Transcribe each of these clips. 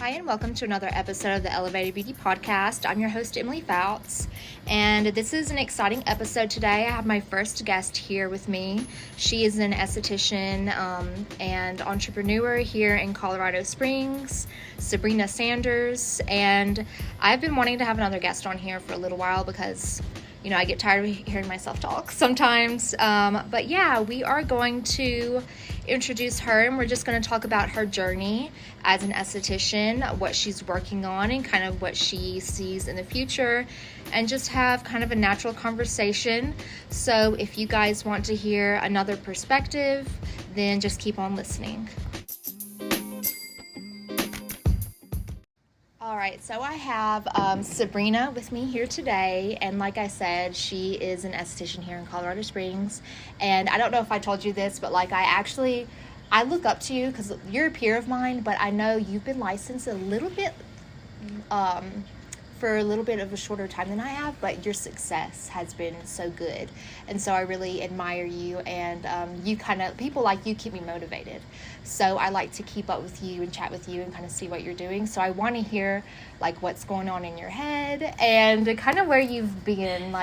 Hi, and welcome to another episode of the Elevated Beauty Podcast. I'm your host, Emily Fouts, and this is an exciting episode today. I have my first guest here with me. She is an esthetician and entrepreneur here in Colorado Springs, Sabrena Sanders, and I've been wanting to have another guest on here for a little while because I get tired of hearing myself talk sometimes. But yeah, we are going to introduce her, and we're just going to talk about her journey as an esthetician, what she's working on, and kind of what she sees in the future, and just have kind of a natural conversation. So if you guys want to hear another perspective, then just keep on listening. All right, so I have Sabrena with me here today, and like I said, she is an esthetician here in Colorado Springs, and I don't know if I told you this, but I look up to you because you're a peer of mine, but I know you've been licensed a little bit for a little bit of a shorter time than I have, but your success has been so good, and so I really admire you, and people like you keep me motivated. So I like to keep up with you and chat with you and kind of see what you're doing. So I want to hear what's going on in your head and kind of where you've been,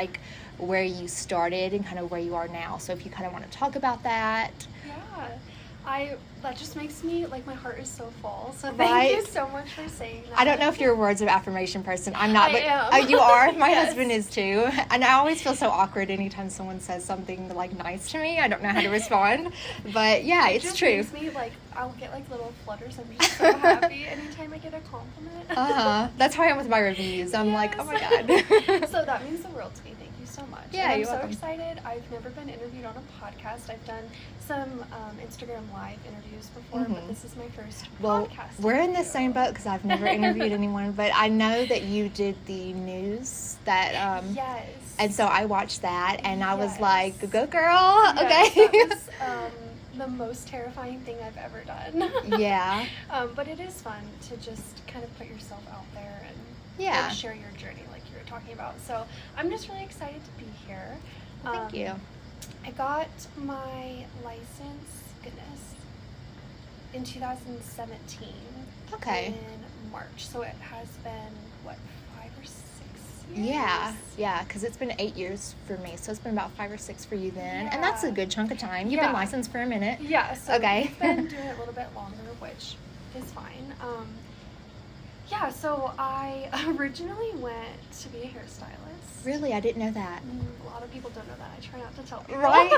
where you started and kind of where you are now. So if you kind of want to talk about that. Yeah, that just makes me, my heart is so full. So thank you so much for saying that. I don't know if you're a words of affirmation person. I'm not, but am. You are. My Yes. husband is too. And I always feel so awkward anytime someone says something nice to me. I don't know how to respond. But yeah, it's just true. Makes me I'll get little flutters. I'm just so happy anytime I get a compliment. That's how I am with my reviews. I'm Yes. oh my God. So that means the world to me. Thank you so much. Yeah, and you're I'm welcome. so excited. I've never been interviewed on a podcast. I've done some Instagram live interviews before, but this is my first podcast. We're in the interview. same boat because I've never interviewed anyone, but I know that you did the news that Yes. and so I watched that and I was Yes. like, go girl. Yes, Okay. that was the most terrifying thing I've ever done. Yeah. But it is fun to just kind of put yourself out there and share your journey like you were talking about. So I'm just really excited to be here. Thank you. I got my license, in 2017. Okay. In March. So it has been, 5 or 6 years? Yeah, because it's been 8 years for me, so it's been about 5 or 6 for you then, Yeah. and that's a good chunk of time. You've been licensed for a minute. Yeah, so Okay. we've been doing it a little bit longer, which is fine. So I originally went to be a hairstylist. Really, I didn't know that. A lot of people don't know that. I try not to tell people. Right.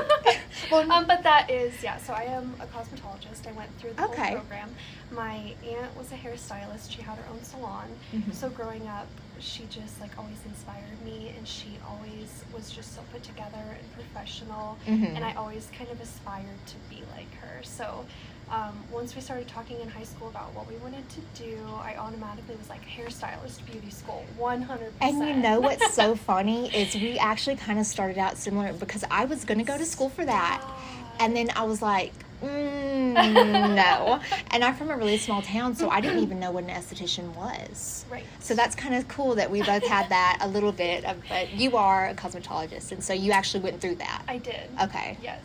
But that is, so I am a cosmetologist. I went through the whole Okay. program. My aunt was a hairstylist. She had her own salon. Mhm. So growing up, she just always inspired me, and she always was just so put together and professional. Mhm. And I always kind of aspired to be like her. So once we started talking in high school about what we wanted to do, I automatically was hairstylist, beauty school, 100%. And you know what's so funny is we actually kind of started out similar because I was going to go to school for that. And then I was like, no. And I'm from a really small town, so I didn't even know what an esthetician was. Right. So that's kind of cool that we both had that a little bit of, but you are a cosmetologist, and so you actually went through that. I did. Okay. Yes.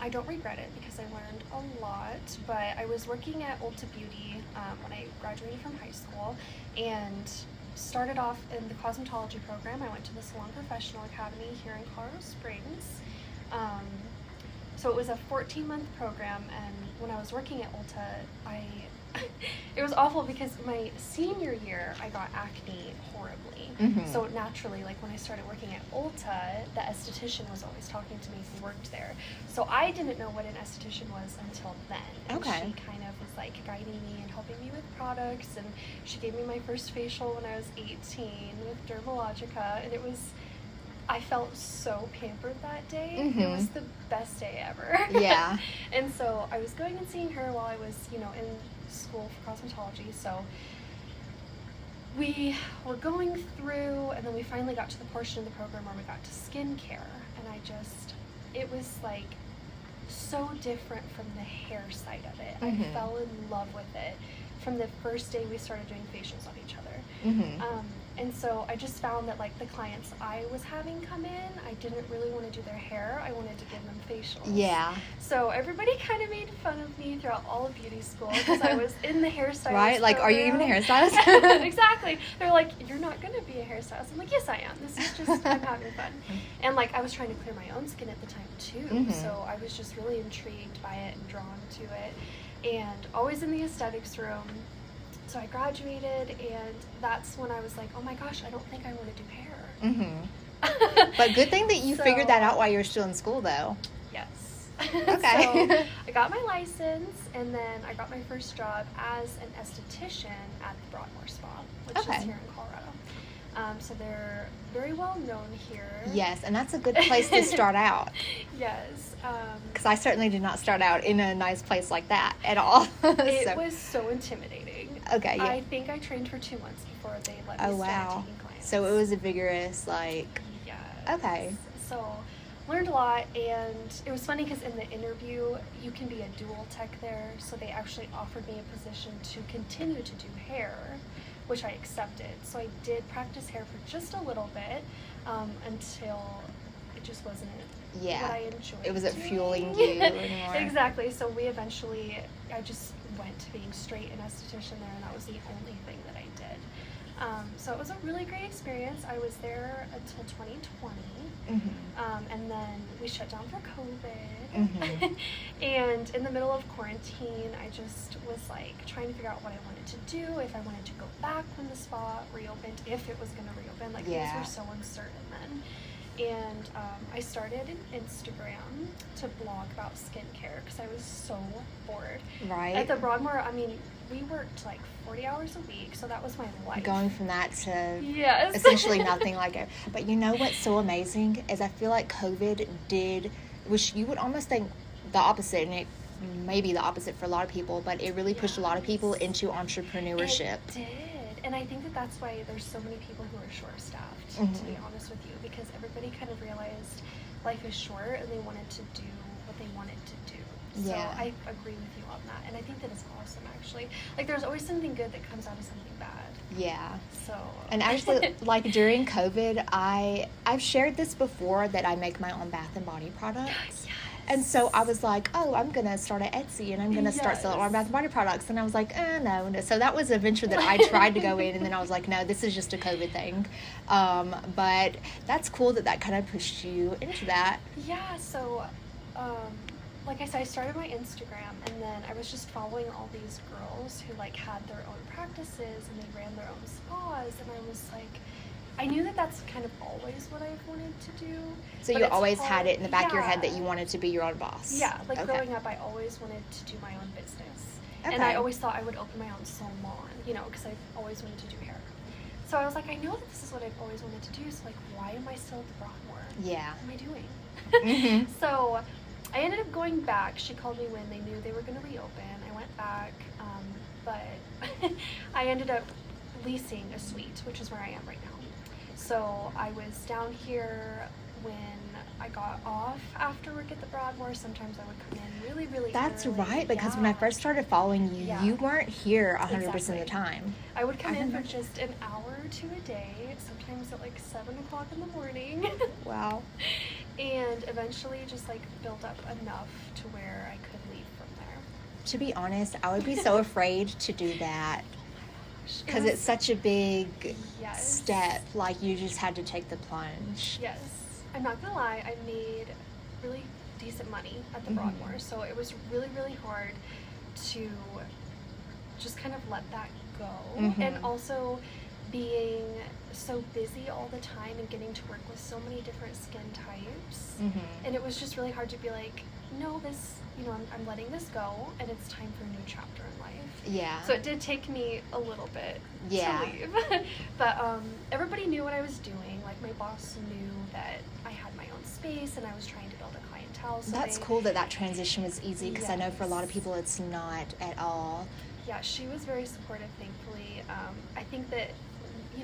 I don't regret it because I learned a lot, but I was working at Ulta Beauty when I graduated from high school and started off in the cosmetology program. I went to the Salon Professional Academy here in Colorado Springs. So it was a 14-month program, and when I was working at Ulta, it was awful because my senior year I got acne horribly. Mhm. So naturally, when I started working at Ulta, the esthetician was always talking to me who worked there. So I didn't know what an esthetician was until then. And Okay. she kind of was guiding me and helping me with products, and she gave me my first facial when I was 18 with Dermalogica, and I felt so pampered that day. Mhm. It was the best day ever. Yeah. And so I was going and seeing her while I was, in school for cosmetology. So we were going through, and then we finally got to the portion of the program where we got to skincare. And it was so different from the hair side of it. Mhm. I fell in love with it from the first day we started doing facials on each other. Mhm. And so I just found that like the clients I was having come in, I didn't really want to do their hair. I wanted to give them facials. Yeah. So everybody kind of made fun of me throughout all of beauty school because I was in the hairstylist Right? Like, program. are you even a hairstylist? Exactly. They're like, you're not going to be a hairstylist. I'm like, yes, I am. This is just, I'm having fun. And like, I was trying to clear my own skin at the time too. So I was just really intrigued by it and drawn to it. And always in the aesthetics room. So I graduated, and that's when I was like, oh my gosh, I don't think I want to do hair. But good thing that you figured that out while you were still in school, though. Yes. Okay. So I got my license, and then I got my first job as an esthetician at the Broadmoor Spa, which is here in Colorado. So they're very well known here. Yes, and that's a good place to start out. Yes. Because I certainly did not start out in a nice place like that at all. It was so intimidating. Okay, yeah. I think I trained for 2 months before they let me start taking clients. So it was a vigorous, like... Yes. Okay. So learned a lot, and it was funny because in the interview, you can be a dual tech there, so they actually offered me a position to continue to do hair, which I accepted. So I did practice hair for just a little bit until it just wasn't what I enjoyed. It wasn't doing. fueling you anymore. Exactly. So I just went to being straight an esthetician there, and that was the only thing that I did. So it was a really great experience. I was there until 2020, and then we shut down for COVID. And in the middle of quarantine, I just was like trying to figure out what I wanted to do, if I wanted to go back when the spa reopened, if it was going to reopen. Like things were so uncertain then. And I started an Instagram to blog about skincare because I was so bored. Right. At the Broadmoor, I mean, we worked like 40 hours a week, so that was my life. Going from that to yes. essentially nothing like it. But you know what's so amazing is I feel like COVID did, which you would almost think the opposite, and it may be the opposite for a lot of people, but it really pushed a lot of people into entrepreneurship. It did. And I think that that's why there's so many people who are short-staffed, to be honest with you, because everybody kind of realized life is short and they wanted to do what they wanted to do. So I agree with you on that. And I think that is awesome, actually. Like, there's always something good that comes out of something bad. Yeah. So. And actually, like, during COVID, I've shared this before that I make my own bath and body products. Yes. And so I was like, oh, I'm going to start an Etsy, and I'm going to start selling my bath and body products. And I was like, no. So that was a venture that I tried to go in, and then I was like, no, this is just a COVID thing. But that's cool that kind of pushed you into that. Yeah, so, like I said, I started my Instagram, and then I was just following all these girls who, like, had their own practices, and they ran their own spas, and I was like, I knew that that's kind of always what I've wanted to do. So you always had it in the back of your head that you wanted to be your own boss. Yeah, like growing up, I always wanted to do my own business. And I always thought I would open my own salon, because I've always wanted to do hair. So I was like, I know that this is what I've always wanted to do, so like, why am I still at the Broadmoor? Yeah. What am I doing? So I ended up going back. She called me when they knew they were going to reopen. I went back, but I ended up leasing a suite, which is where I am right now. So I was down here when I got off after work at the Broadmoor. Sometimes I would come in really, really That's early. right, because when I first started following you, you weren't here 100% of the time. I would come in for just an hour or two a day, sometimes at like 7 o'clock in the morning. Wow. And eventually just like built up enough to where I could leave from there. To be honest, I would be so afraid to do that. Because it's such a big step, like you just had to take the plunge. Yes. I'm not gonna lie, I made really decent money at the Broadmoor, so it was really, really hard to just kind of let that go. And also being so busy all the time and getting to work with so many different skin types. And it was just really hard to be like, no, this, I'm letting this go, and it's time for a new chapter in life. Yeah. So it did take me a little bit to leave. But everybody knew what I was doing. Like, my boss knew that I had my own space and I was trying to build a clientele. So that's cool that transition was easy, because I know for a lot of people it's not at all. Yeah, she was very supportive, thankfully. I think that,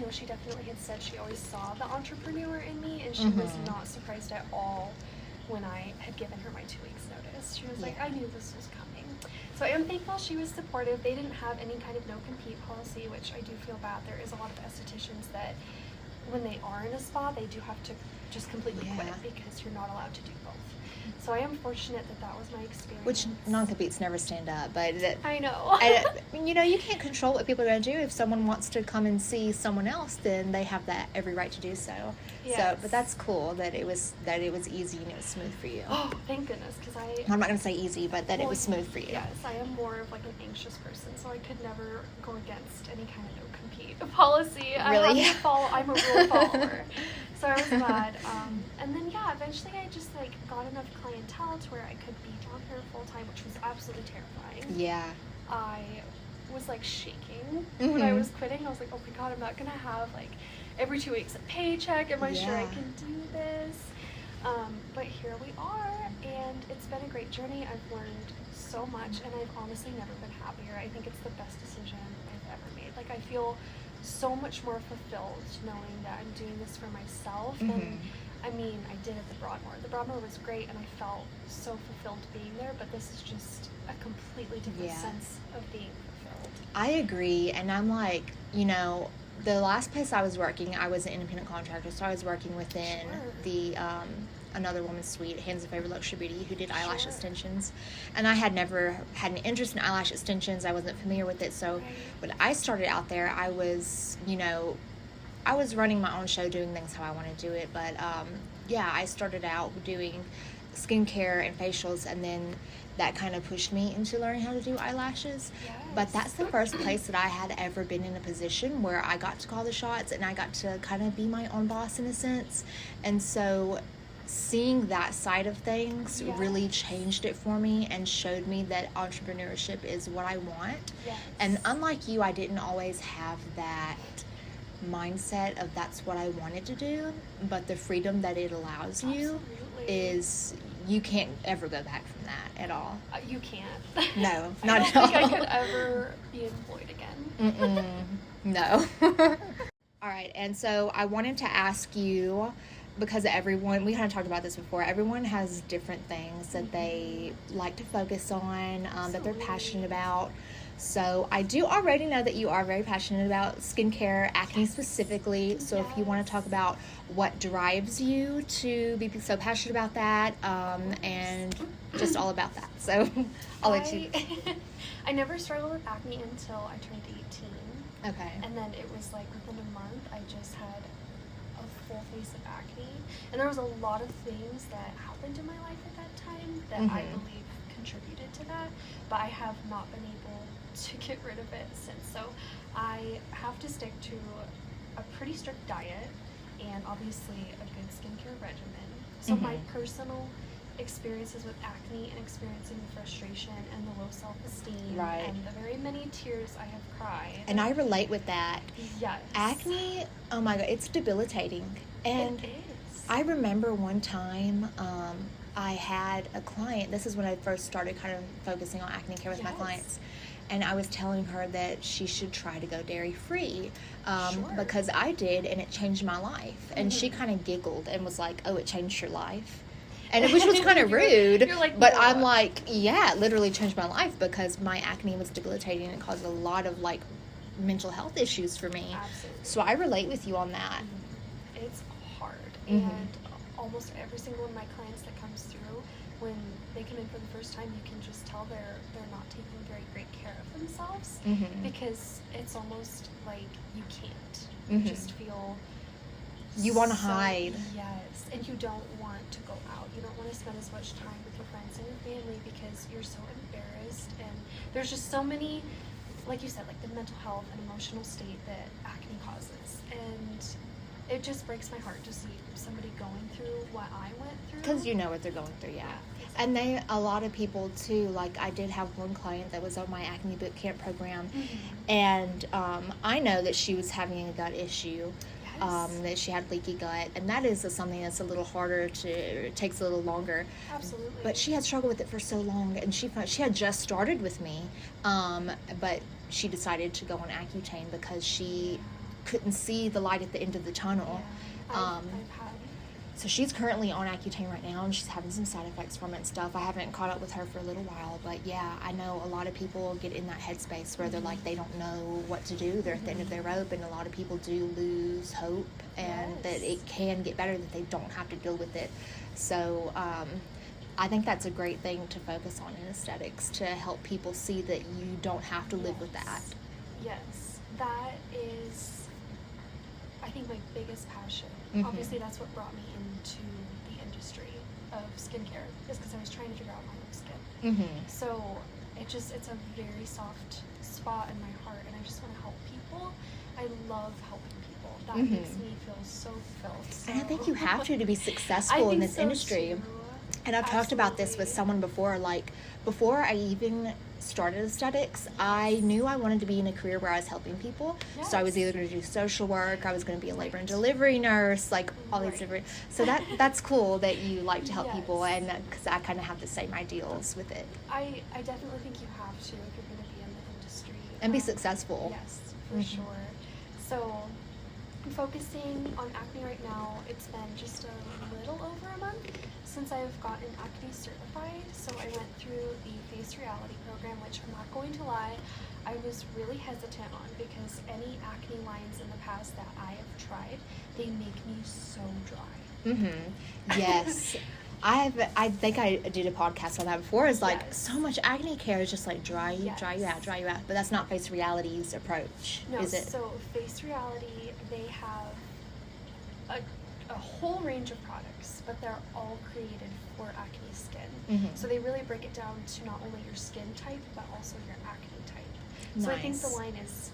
she definitely had said she always saw the entrepreneur in me, and she was not surprised at all when I had given her my 2 weeks notice. She was like, Yeah. I knew this was coming. So I am thankful she was supportive. They didn't have any kind of no-compete policy, which I do feel bad. There is a lot of estheticians that when they are in a spa, they do have to just completely quit because you're not allowed to do both. So I am fortunate that that was my experience. Which non-competes never stand up, but I know. You can't control what people are going to do. If someone wants to come and see someone else, then they have that every right to do so. Yes. So, but that's cool that it was easy and it was smooth for you. Oh, thank goodness, because I'm not going to say easy, but that it was smooth for you. Yes, I am more of like an anxious person, so I could never go against any kind of no-compete policy. Really? I'm a rule follower. So I was glad. And then, eventually I just like got enough clientele to where I could be down here full time, which was absolutely terrifying. Yeah. I was like shaking when I was quitting. I was like, oh my God, I'm not going to have like every 2 weeks a paycheck. Am I sure I can do this? But here we are, and it's been a great journey. I've learned so much, and I've honestly never been happier. I think it's the best decision I've ever made. Like, I feel so much more fulfilled knowing that I'm doing this for myself. And I mean, I did at the Broadmoor. The Broadmoor was great, and I felt so fulfilled being there, but this is just a completely different sense of being fulfilled. I agree, and I'm like, the last place I was working, I was an independent contractor, so I was working within the Another Woman's Suite, Hands of Favor Luxury Beauty, who did eyelash extensions, and I had never had an interest in eyelash extensions. I wasn't familiar with it, so when I started out there, I was, I was running my own show, doing things how I want to do it, but I started out doing skincare and facials, and then that kind of pushed me into learning how to do eyelashes. But that's the first place that I had ever been in a position where I got to call the shots and I got to kind of be my own boss in a sense. And so seeing that side of things really changed it for me and showed me that entrepreneurship is what I want. And unlike you, I didn't always have that mindset of that's what I wanted to do, but the freedom that it allows you is you can't ever go back from that at all. You can't. No, not at all. I don't think I could ever be employed again. No. All right, and so I wanted to ask you, because everyone, we kind of talked about this before, everyone has different things that they like to focus on, that they're passionate about. So I do already know that you are very passionate about skincare, acne specifically. So if you want to talk about what drives you to be so passionate about that, and just all about that. So I'll let you. I never struggled with acne until I turned 18. Okay. And then it was like within a month, I just had a full face of acne. And there was a lot of things that happened in my life at that time that I believe contributed to that. But I have not been able to get rid of it since. So I have to stick to a pretty strict diet and obviously a good skincare regimen. So my personal experiences with acne and experiencing the frustration and the low self-esteem and the very many tears I have cried. And I relate with that. Yes. Acne, oh my God, it's debilitating. And it is. I remember one time I had a client, this is when I first started kind of focusing on acne care with my clients, and I was telling her that she should try to go dairy-free because I did, and it changed my life. And she kind of giggled and was like, oh, it changed your life? And which was kind of rude, you're like, but I'm like, yeah, it literally changed my life because my acne was debilitating and it caused a lot of like mental health issues for me. Absolutely. So I relate with you on that. It's hard, and almost every single one of my clients that comes through, when they come in for the first time, you can just tell they're not taking very great care of themselves because it's almost like you can't. You just feel you want to hide. Yes, and you don't want to go out. You don't want to spend as much time with your friends and your family because you're so embarrassed. And there's just so many, like you said, like the mental health and emotional state that acne causes. And it just breaks my heart to see somebody going through what I went through. Because you know what they're going through, yeah. And a lot of people too, like I did have one client that was on my acne boot camp program, and I know that she was having a gut issue, that she had leaky gut, and that is something that's a little harder it takes a little longer. Absolutely. But she had struggled with it for so long, and she had just started with me, but she decided to go on Accutane because she couldn't see the light at the end of the tunnel. I've had So she's currently on Accutane right now, and she's having some side effects from it and stuff. I haven't caught up with her for a little while, but yeah, I know a lot of people get in that headspace where they're like, they don't know what to do. They're at the end of their rope, and a lot of people do lose hope, and that it can get better, that they don't have to deal with it. So I think that's a great thing to focus on in aesthetics, to help people see that you don't have to live with that. Yes, that is, I think, my biggest passion. Obviously, that's what brought me into the industry of skincare, is because I was trying to figure out my own skin. So it's a very soft spot in my heart, and I just want to help people. I love helping people. That makes me feel so fulfilled. So. And I think you have to be successful in this industry. Too. And I've talked about this with someone before, like, before I even started aesthetics, I knew I wanted to be in a career where I was helping people. So I was either going to do social work, I was going to be a labor and delivery nurse, like all these different, so that's cool that you like to help people, and because I kind of have the same ideals with it. I definitely think you have to if you're going to be in the industry. And be successful. Yes, for sure. So I'm focusing on acne right now. It's been just a little over a month since I've gotten acne certified. So I went through the Face Reality program, which I'm not going to lie, I was really hesitant on, because any acne lines in the past that I have tried, they make me so dry. Yes. I think I did a podcast on that before. It's like so much acne care is just like dry you out. But that's not Face Reality's approach, is it? So Face Reality, they have a whole range of products, but they're all created for acne skin. So they really break it down to not only your skin type, but also your acne type. Nice. So I think the line is,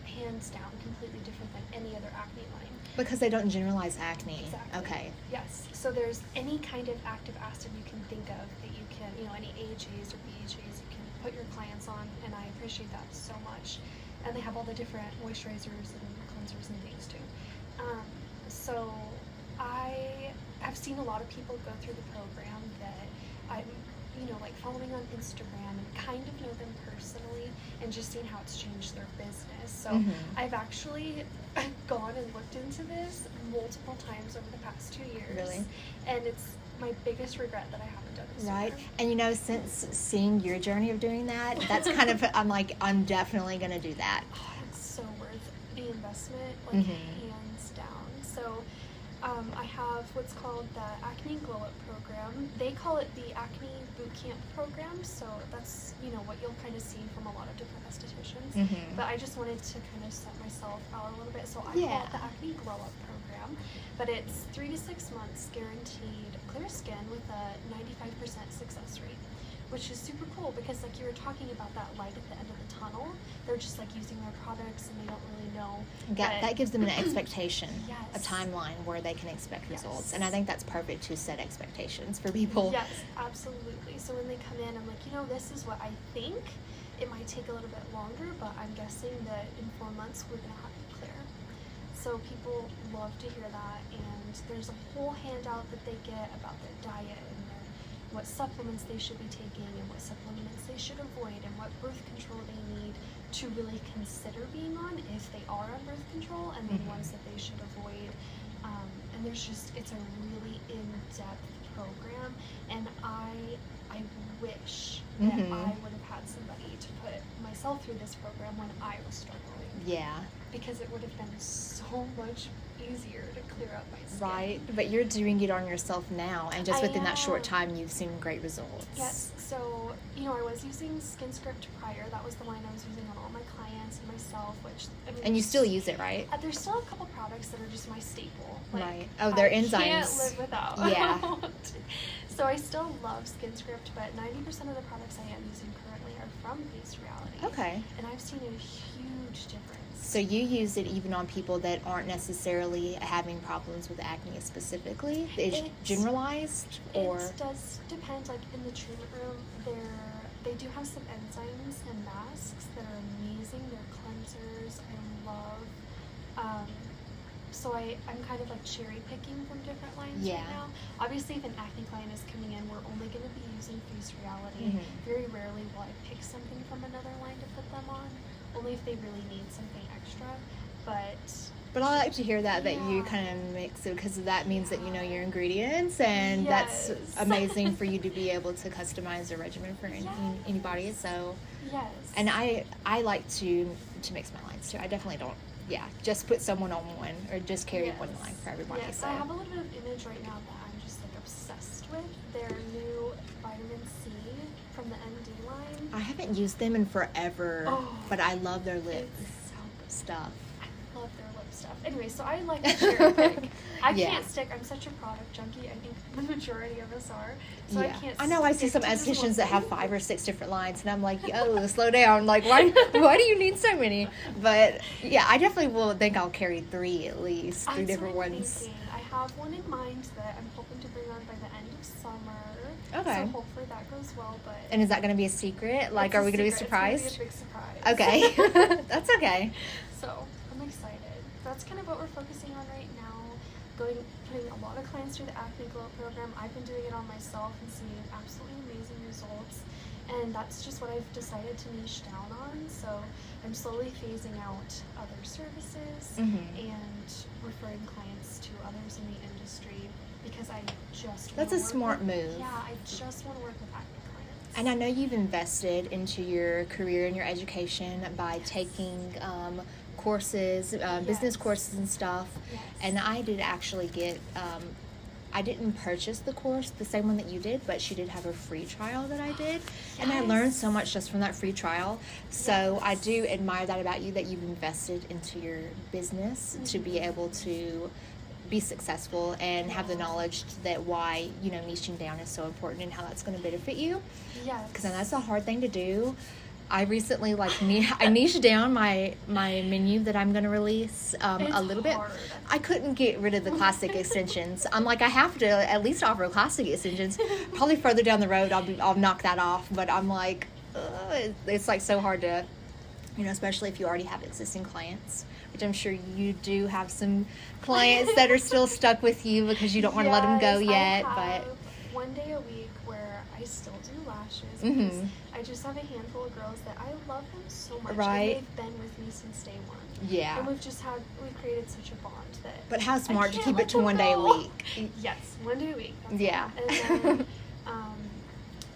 hands down, completely different than any other acne line. Because they don't generalize acne. Exactly. Okay. Yes. So there's any kind of active acid you can think of that you can, any AHAs or BHAs you can put your clients on, and I appreciate that so much. And they have all the different moisturizers and cleansers and things too. So I have seen a lot of people go through the program that I'm, like following on Instagram and kind of know them personally, and just seeing how it's changed their business. So I've actually gone and looked into this multiple times over the past 2 years. Really? And it's my biggest regret that I haven't done this Right. sooner. And since seeing your journey of doing that, that's kind of, I'm definitely going to do that. Oh, it's so worth the investment, hands down. So I have what's called the Acne Glow Up program. They call it the Acne Bootcamp program, so that's, what you'll kind of see from a lot of different estheticians. But I just wanted to kind of set myself out a little bit, so I call it the Acne Glow Up program. But it's 3 to 6 months guaranteed clear skin with a 95% success rate, which is super cool, because like you were talking about that light at the end of the tunnel, they're just like using their products and they don't really know. That gives them an expectation, a Yes. timeline where they can expect results. And I think that's perfect to set expectations for people. Yes, absolutely. So when they come in, I'm like, this is what I think. It might take a little bit longer, but I'm guessing that in 4 months we're going to have you clear. So people love to hear that, and there's a whole handout that they get about their diet and what supplements they should be taking and what supplements they should avoid and what birth control they need to really consider being on if they are on birth control, and then ones that they should avoid. And it's a really in-depth program, and I wish that I would have had somebody to put myself through this program when I was struggling. Yeah. Because it would have been so much easier to clear up my skin. Right, but you're doing it on yourself now, and just within that short time, you've seen great results. Yes, so, I was using SkinScript prior. That was the line I was using on all my clients and myself, which... And you still use it, right? There's still a couple products that are just my staple. Right. Oh, they're enzymes. I can't live without. Yeah. So I still love SkinScript, but 90% of the products I am using currently are from Face Reality. Okay. And I've seen a huge difference. So you use it even on people that aren't necessarily having problems with acne specifically? It's generalized, or? It does depend. Like in the treatment room, they do have some enzymes and masks that are amazing. They're cleansers. I love. So I'm kind of like cherry picking from different lines right now. Obviously, if an acne client is coming in, we're only going to be using Face Reality. Very rarely will I pick something from another line to put them on, only if they really need something extra. But But I like to hear that you Yeah. kind of mix it, because that means that you know your ingredients, and Yes. that's amazing for you to be able to customize a regimen for Yes. anybody. So, Yes. and I like to mix my lines too. I definitely don't, just put someone on one, or just carry one line for everybody. Yes, So I have a little bit of image right now that I'm just like obsessed with. Their new vitamin C from the MD line. I haven't used them in forever, but I love their lip It's so good. stuff. I love their lip stuff. Anyway, so I like to cherry pick. I Yeah. can't stick. I'm such a product junkie. I think the majority of us are. So I can't. I know. I see stick some to just estheticians one that have thing. 5 or 6 different lines, and I'm like, yo, slow down. Like, why do you need so many? But yeah, I definitely will think I'll carry 3 at least, 3 That's different what I'm ones. thinking. I have one in mind that I'm hoping to bring on by the end of summer. Okay. So hopefully that goes well. But And is that going to be a secret? Like, it's are a we going to be secret. surprised? It's gonna be a big surprise. Okay, that's okay. So I'm excited. That's kind of what we're focusing on right now. Putting a lot of clients through the Acne Glow program. I've been doing it on myself and seeing absolutely amazing results. And that's just what I've decided to niche down on. So I'm slowly phasing out other services and referring clients to others in the industry, because I just That's wanna a work smart with- move. Yeah, I just want to work with acne clients. And I know you've invested into your career and your education by taking courses, business Yes. courses and stuff. Yes. And I did actually get, I didn't purchase the course, the same one that you did, but she did have a free trial that I did. And I learned so much just from that free trial. So I do admire that about you, that you've invested into your business to be able to be successful and have the knowledge that why, niching down is so important and how that's going to benefit you. Yes. Because that's a hard thing to do. I recently I niched down my menu that I'm going to release a little bit. hard. I couldn't get rid of the classic extensions. I'm like, I have to at least offer classic extensions. Probably further down the road I'll knock that off. But I'm like, it's like so hard to, especially if you already have existing clients, which I'm sure you do have some clients that are still stuck with you because you don't want to let them go yet. I have But one day a week where I still do lashes. Mhm. Because I just have a handful of girls that I love them so much. Right. And they've been with me since day one. yeah. And we've created such a bond that. But how smart to can't keep let it to them one day a go. week. Yes, one day a week. That's Yeah. it. And then,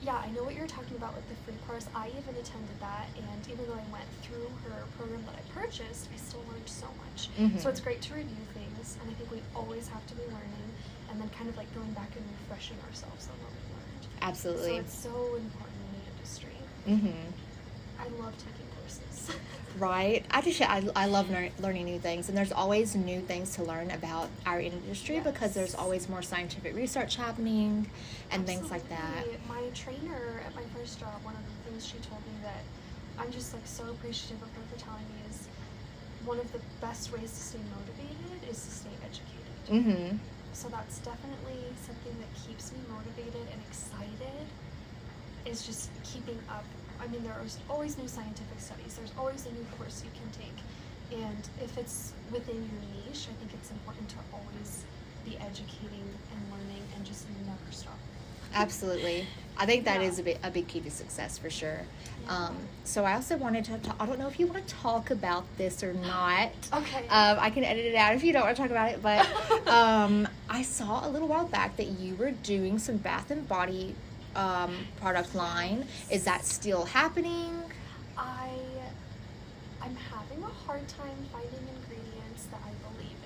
yeah, I know what you're talking about with the free course. I even attended that, and even though I went through her program that I purchased, I still learned so much. Mhm. So it's great to review things, and I think we always have to be learning, and then kind of like going back and refreshing ourselves on what we learned. Absolutely. So it's so important in the industry. Mm-hmm. I love taking courses. Right. I love learning new things, and there's always new things to learn about our industry because there's always more scientific research happening and things like that. Absolutely. My trainer at my first job, one of the things she told me that I'm just like so appreciative of her for telling me is one of the best ways to stay motivated is to stay educated. Mm-hmm. So that's definitely something that keeps me motivated and excited, is just keeping up. I mean, there's always new scientific studies. There's always a new course you can take. And if it's within your niche, I think it's important to always be educating and learning and just never stop. Absolutely. I think that is a big key to success for sure. Yeah. So I also wanted to talk, I don't know if you want to talk about this or not. Okay. I can edit it out if you don't want to talk about it, but I saw a little while back that you were doing some Bath and Body product line. Is that still happening? I'm having a hard time finding ingredients that I believe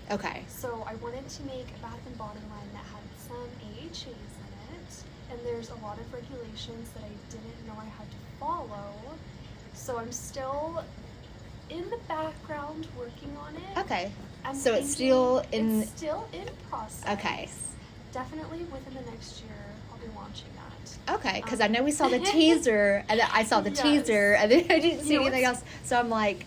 in. Okay. So I wanted to make a Bath and Body line that had some AHAs in it, and there's a lot of regulations that I didn't know I had to follow. So I'm still in the background working on it. Okay. I'm So it's thinking still it's still in process. Okay. Definitely within the next year, I'll be launching that. Okay, because I know we saw the teaser, and then I saw the Yes. teaser, and then I didn't see You know, anything else. So I'm like,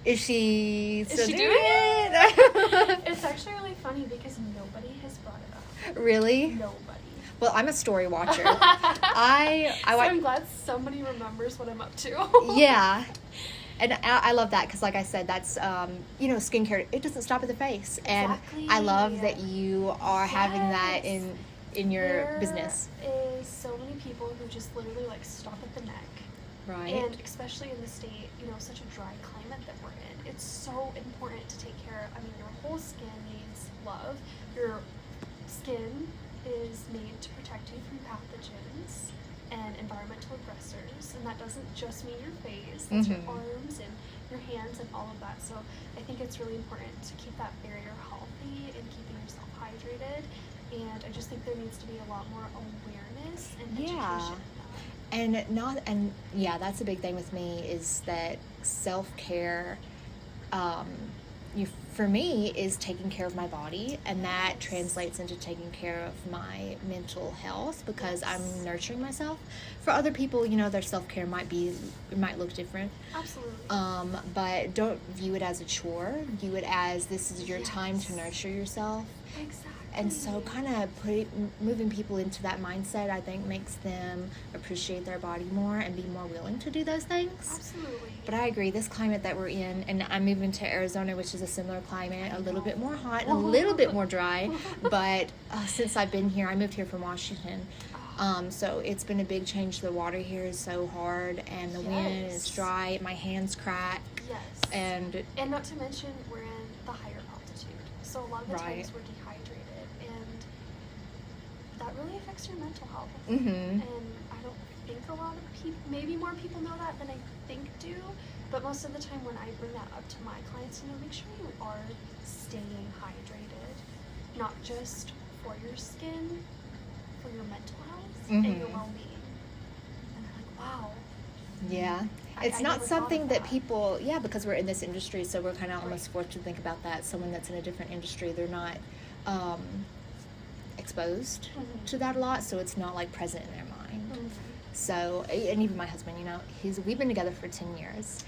is she still she doing doing it? It's actually really funny because nobody has brought it up. Really? Nobody. Well, I'm a story watcher. So I'm I'm glad somebody remembers what I'm up to. Yeah. And I love that because, like I said, that's, skincare, it doesn't stop at the face. And Exactly. I love that you are having that Yes. in your business. There is so many people who just literally like stop at the neck Right. And especially in the state, such a dry climate that we're in, it's so important to take care of. I mean, your whole skin needs love. Your skin is made to protect you from pathogens and environmental aggressors, and that doesn't just mean your face, that's your arms and your hands and all of that. So I think it's really important to keep that barrier healthy and keeping yourself hydrated, and I just think there needs to be a lot more awareness and education. That's a big thing with me, is that self-care for me is taking care of my body, and that translates into taking care of my mental health, because I'm nurturing myself. For other people, their self-care might look different. Absolutely. But don't view it as a chore. View it as, this is your time to nurture yourself. Exactly. And so kind of moving people into that mindset, I think, makes them appreciate their body more and be more willing to do those things. Absolutely. But I agree, this climate that we're in, and I'm moving to Arizona, which is a similar climate, a little bit more hot, and a little bit more dry. But since I've been here, I moved here from Washington. So it's been a big change. The water here is so hard, and the wind is dry. My hands crack. Yes. And not to mention, we're in the higher altitude. So a lot of the times we're dehydrated, and that really affects your mental health. And I don't think a lot of people, maybe more people know that than I think do, but most of the time when I bring that up to my clients, make sure you are staying hydrated, not just for your skin, for your mental health and your well-being. And they're like, wow. Yeah. It's not something that people, because we're in this industry, so we're kind of almost forced to think about that. Someone that's in a different industry, they're not exposed to that a lot, so it's not like present in their mind. So, and even my husband, we've been together for 10 years.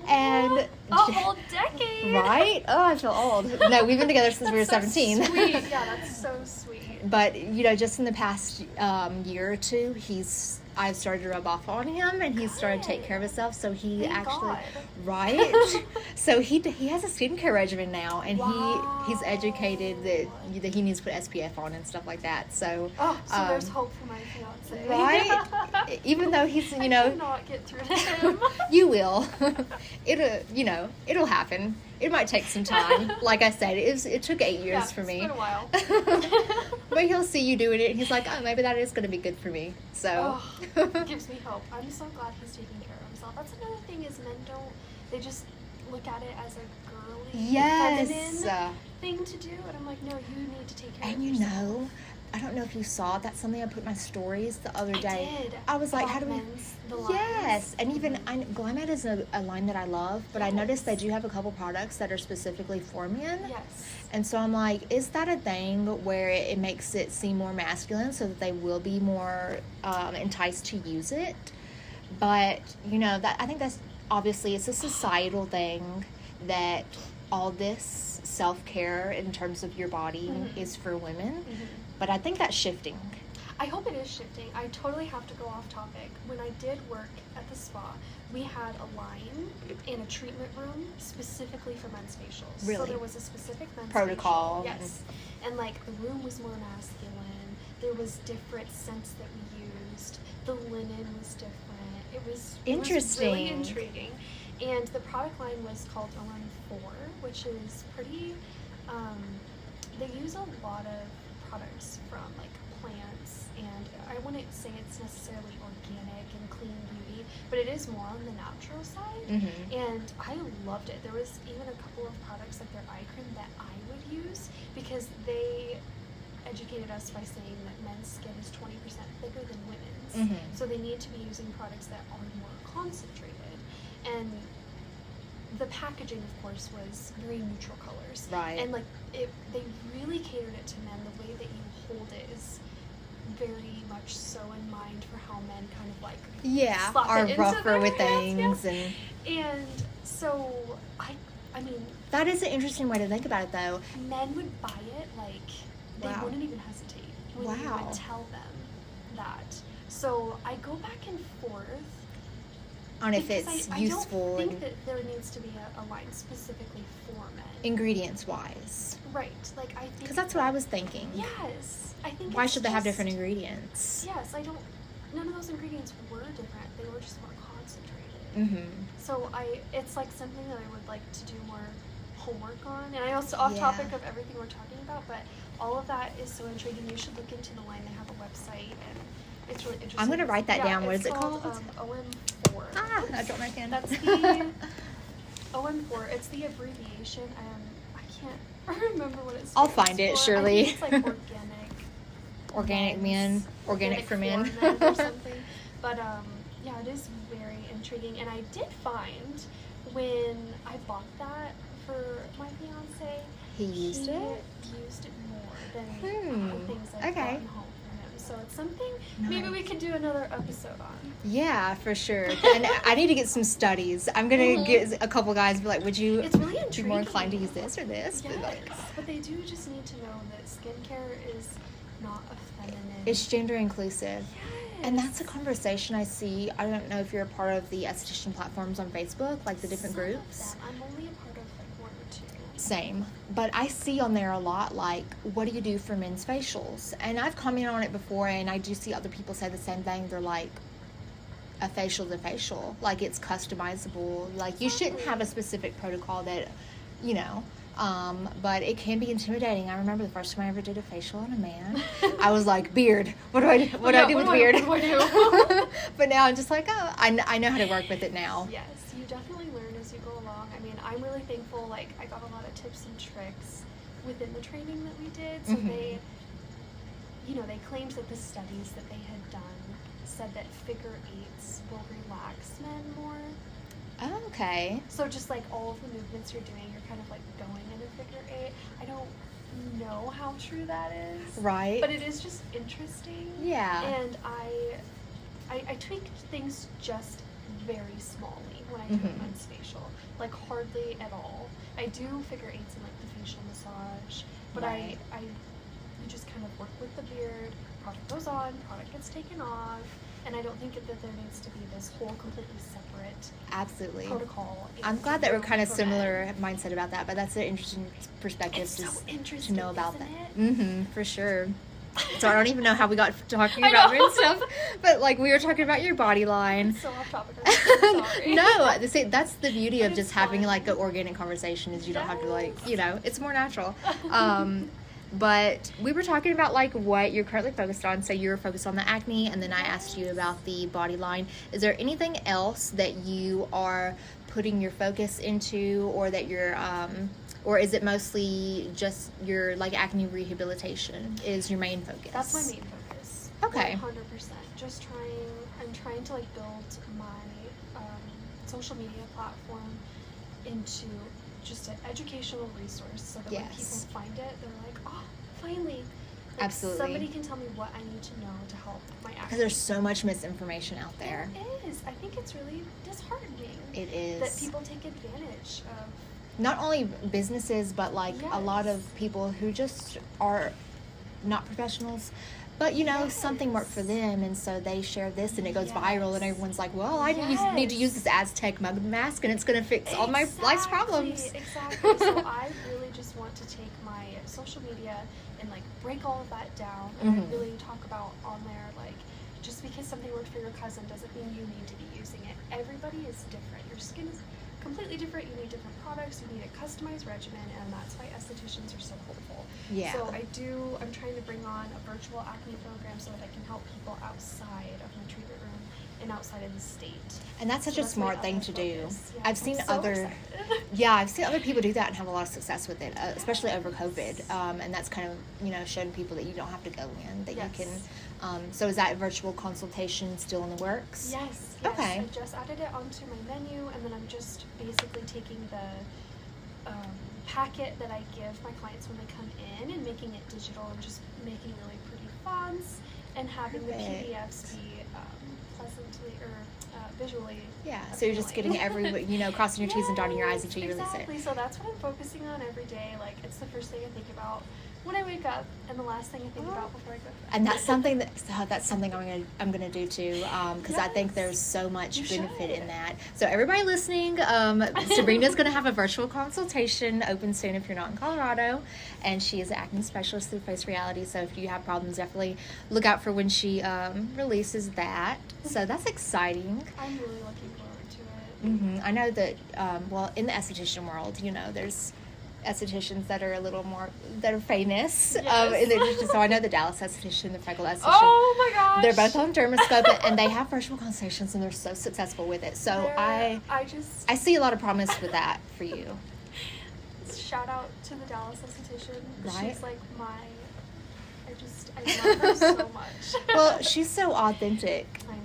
And a whole decade. Right? Oh, I feel old. No, we've been together since we were 17. Sweet. Yeah, that's so sweet. But, just in the past year or two, I've started to rub off on him, and he's started to take care of himself. So he right? So he has a skincare regimen now, and he's educated that he needs to put SPF on and stuff like that. So there's hope for my fiance, right? Even though he's I cannot get through to him. You will. It'll happen. It might take some time. Like I said, it took 8 years for me. It's been a while. But he'll see you doing it, and he's like, oh, maybe that is going to be good for me. So it gives me hope. I'm so glad he's taking care of himself. That's another thing, is men they just look at it as a girly, feminine thing to do, and I'm like, no, you need to take care of yourself. I don't know if you saw, that's something I put in my stories the other day. I did. I was like, how do we... Yes, and even Glymed is a line that I love, but I noticed they do have a couple products that are specifically for men. Yes. And so I'm like, is that a thing where it makes it seem more masculine so that they will be more enticed to use it? But, that I think that's obviously, it's a societal thing that all this self-care in terms of your body is for women. But I think that's shifting. I hope it is shifting. I totally have to go off topic. When I did work at the spa, we had a line in a treatment room specifically for men's facials. Really? So there was a specific men's protocol. Facial. Yes. And the room was more masculine. There was different scents that we used. The linen was different. It was interesting. It was really intriguing. And the product line was called ON4, which is pretty, they use a lot of products from plants, and I wouldn't say it's necessarily organic and clean beauty, but it is more on the natural side. And I loved it. There was even a couple of products like their eye cream that I would use, because they educated us by saying that men's skin is 20% thicker than women's, so they need to be using products that are more concentrated. And the packaging, of course, was very neutral colors. Right. And they really catered it to men. The way that you hold it is very much so in mind for how men kind of slap are it into rougher their with hands, things. And so I mean, that is an interesting way to think about it, though. Men would buy it they wouldn't even hesitate when you would tell them that. So I go back and forth on if it's useful. I don't think that there needs to be a line specifically for men. Ingredients wise. Right. I think. Because that's what I was thinking. Yes. I think. Why should they have different ingredients? Yes. I don't. none of those ingredients were different. They were just more concentrated. Mm-hmm. So it's like something that I would like to do more homework on. And I also, off topic of everything we're talking about, but all of that is so intriguing. You should look into the line. They have a website, and it's really interesting. I'm going to write that down. What is it called? OM4. I dropped my pen. That's the OM4. It's the abbreviation. I can't remember what it's. I'll find it, surely. I think it's like organic men, organic for men. Or something. But yeah, it is very intriguing. And I did find when I bought that for my fiance, he used it more than things I've gotten home for him. So it's something maybe we could do another episode on. Yeah, for sure. And I need to get some studies. I'm gonna get a couple guys and be like, would you it's really be more inclined to use this or this? Yes, but they do just need to know that skincare is not a feminine. It's gender inclusive. Yes. And that's a conversation I see. I don't know if you're a part of the esthetician platforms on Facebook, like the different groups. I'm only a part of like one or two. Same. But I see on there a lot, like, what do you do for men's facials? And I've commented on it before, and I do see other people say the same thing. They're like, a facial's a facial. Like, it's customizable. Like, you shouldn't have a specific protocol that, you know, but it can be intimidating. I remember the first time I ever did a facial on a man. I was like, beard. What do I do? What do I do with beard? What do I do? But now I'm just like, oh, I know how to work with it now. Yes, you definitely learn as you go along. I mean, I'm really thankful. Like, I got a lot of tips and tricks within the training that we did. So they, you know, they claimed that the studies that they had done said that figure eights will relax men more. Oh, okay. So just like all of the movements you're doing, you're kind of like going in a figure eight. I don't know how true that is. Right. But it is just interesting. Yeah. And I tweaked things just very smallly when I do a men's facial. Like hardly at all. I do figure eights in like the facial massage. But right. you just kind of work with the beard, product goes on, product gets taken off. And I don't think that there needs to be this whole completely separate protocol. I'm glad that we're kind of similar mindset about that, but that's an interesting perspective to know about that. Mm-hmm, for sure. So I don't even know how we got talking about weird stuff, but like we were talking about your body line. It's so off topic. I'm so sorry. No, that's the beauty of just having like an organic conversation is you don't have to like, you know, it's more natural. But we were talking about like what you're currently focused on. So you were focused on the acne, and then I asked you about the body line. Is there anything else that you are putting your focus into, or that you're, or is it mostly just your like acne rehabilitation is your main focus? That's my main focus. Okay. 100%. I'm trying to like build my social media platform into just an educational resource so that when people find it, they're like, oh, finally. Like, absolutely. Somebody can tell me what I need to know to help my acne. Because there's so much misinformation out there. There is. I think it's really disheartening. It is. That people take advantage of. Not only businesses, but like a lot of people who just are not professionals. But, you know, something worked for them, and so they share this, and it goes viral, and everyone's like, well, I need to use this Aztec mug mask, and it's going to fix all my life's problems. Exactly. So I really just want to take my social media and, like, break all of that down, and I really talk about on there, like, just because something worked for your cousin doesn't mean you need to be using it. Everybody is different. Your skin is completely different. You need different products. You need a customized regimen, and that's why estheticians are so helpful. Yeah. So I'm trying to bring on a virtual acne program so that I can help people outside of my treatment room and outside of the state. And that's such a smart thing to do. Yeah, I've seen other people do that and have a lot of success with it, especially over COVID. And that's kind of, you know, showing people that you don't have to go in, that you can. So is that virtual consultation still in the works? Yes. Okay. I just added it onto my menu, and then I'm just basically taking the packet that I give my clients when they come in and making it digital and just making really pretty fonts and having the PDFs be pleasantly or visually so you're just getting crossing your T's and dotting your I's until you release it. Exactly. So that's what I'm focusing on every day. Like, it's the first thing I think about when I wake up, and the last thing I think about before I go to bed. And that's something I'm gonna do too, because I think there's so much benefit in that. So everybody listening, Sabrina's gonna have a virtual consultation open soon if you're not in Colorado, and she is an acting specialist through Face Reality. So if you have problems, definitely look out for when she releases that. So that's exciting. I'm really looking forward to it. I know that in the esthetician world, there's estheticians that are a little more that are famous in the industry. So I know the Dallas esthetician, the Freckle esthetician. Oh my gosh! They're both on Dermoscope, and they have virtual consultations, and they're so successful with it. So I see a lot her with that for you. Shout out to the Dallas esthetician. Right? She's like I love her so much. Well, she's so authentic. I know.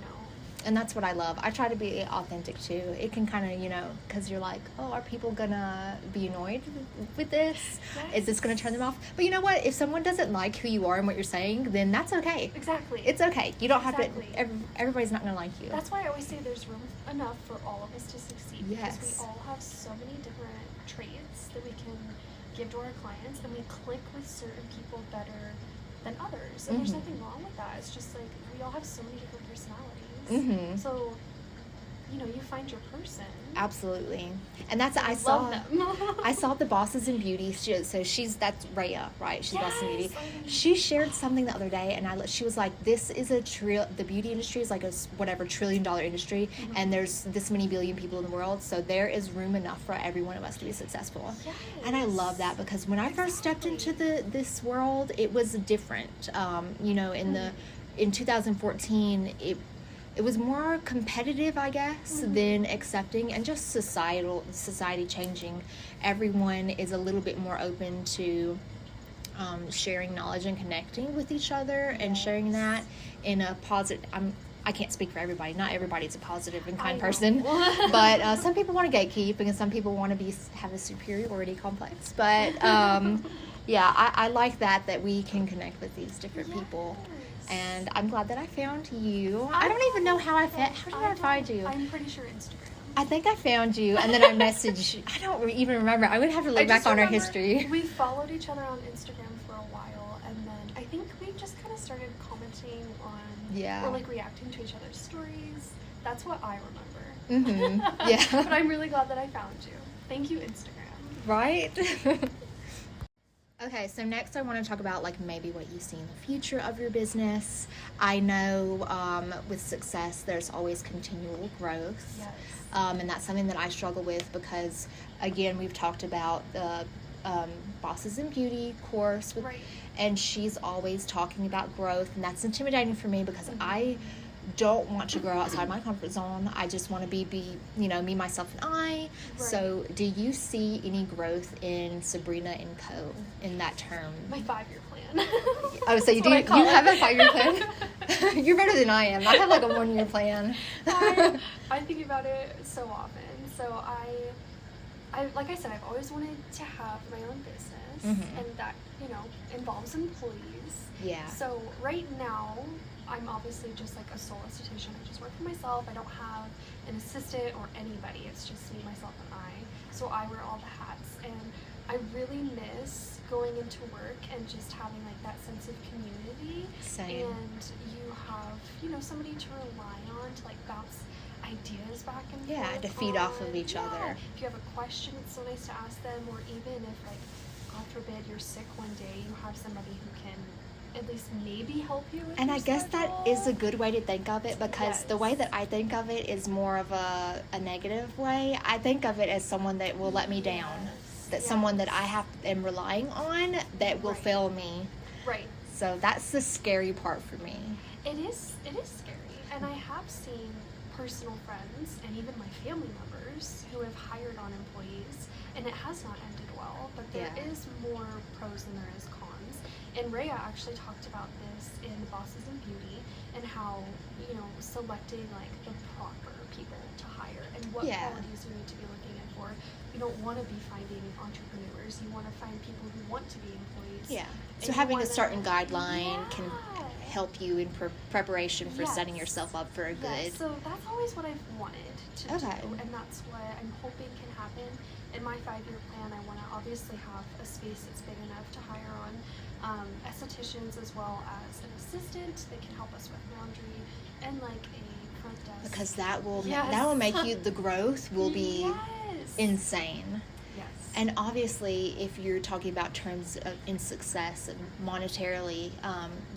And that's what I love. I try to be authentic too. It can kind of, because you're like, oh, are people gonna be annoyed with this? Yes. Is this gonna turn them off? But you know what? If someone doesn't like who you are and what you're saying, then that's okay. Exactly. It's okay. You don't have to. Everybody's not gonna like you. That's why I always say there's room enough for all of us to succeed. Yes. Because we all have so many different traits that we can give to our clients, and we click with certain people better than others. And there's nothing wrong with that. It's just like we all have so many different personalities. So, you find your person. Absolutely. And that's I saw the Bosses in Beauty. That's Rhea, right? She's Bosses in Beauty. She shared something the other day, and she was like, "This is the beauty industry is like a $1 trillion industry, and there's this many billion people in the world, so there is room enough for every one of us to be successful." Yes. And I love that because when I first stepped into this world, it was different. In 2014, it was more competitive, I guess, than accepting, and just society changing. Everyone is a little bit more open to sharing knowledge and connecting with each other, and sharing that in a positive. I can't speak for everybody. Not everybody's a positive and kind person, but some people want to gatekeep, and some people want to have a superiority complex. But I like that we can connect with these different people. And I'm glad that I found you. I don't even know how I found. How did I find you? I'm pretty sure Instagram. I think I found you, and then I messaged you. I don't even remember. I would have to look back on our history. We followed each other on Instagram for a while, and then I think we just kind of started commenting on, or like reacting to each other's stories. That's what I remember. Yeah. But I'm really glad that I found you. Thank you, Instagram. Right? Okay, so next I want to talk about maybe what you see in the future of your business. I know with success there's always continual growth. Yes. And that's something that I struggle with because, again, we've talked about the Bosses in Beauty course, and she's always talking about growth, and that's intimidating for me because I don't want to grow outside my comfort zone. I just want to be me, myself, and I. So do you see any growth in Sabrena Co in that term? My 5-year plan. Oh, so you have a 5-year plan? You're better than I am. I have a 1-year plan. I think about it so often. So I like I said, I've always wanted to have my own business, and that involves employees. Yeah. So right now, I'm obviously just like a sole esthetician. I just work for myself. I don't have an assistant or anybody. It's just me, myself, and I. So I wear all the hats, and I really miss going into work and just having that sense of community. Same. And you have somebody to rely on to bounce ideas back and forth. Yeah, to feed off of each other. If you have a question, it's so nice to ask them. Or even if God forbid you're sick one day, you have somebody who can at least maybe help you with and your I guess schedule. That is a good way to think of it, because the way that I think of it is more of a negative way. I think of it as someone that will let me down, someone that I am relying on that will fail me. Right. So that's the scary part for me. It is scary, and I have seen personal friends and even my family members who have hired on employees, and it has not ended well, but there is more pros than there is cons. And Rhea actually talked about this in Bosses in Beauty, and how selecting like the proper people to hire and what Yeah. qualities you need to be looking in for. You don't want to be finding entrepreneurs. You want to find people who want to be employees. Yeah. And So you having a wanna- certain guideline can Yeah. help you in preparation for setting Yes. yourself up for a good. Yes, so that's always what I've wanted to Okay. do, and that's what I'm hoping can happen. In my 5-year plan, I want to obviously have a space that's big enough to hire on estheticians as well as an assistant that can help us with laundry and like a front desk. Because that will Yes. that will make you, the growth will be Yes. insane. Yes. And obviously, if you're talking about terms of in success and monetarily,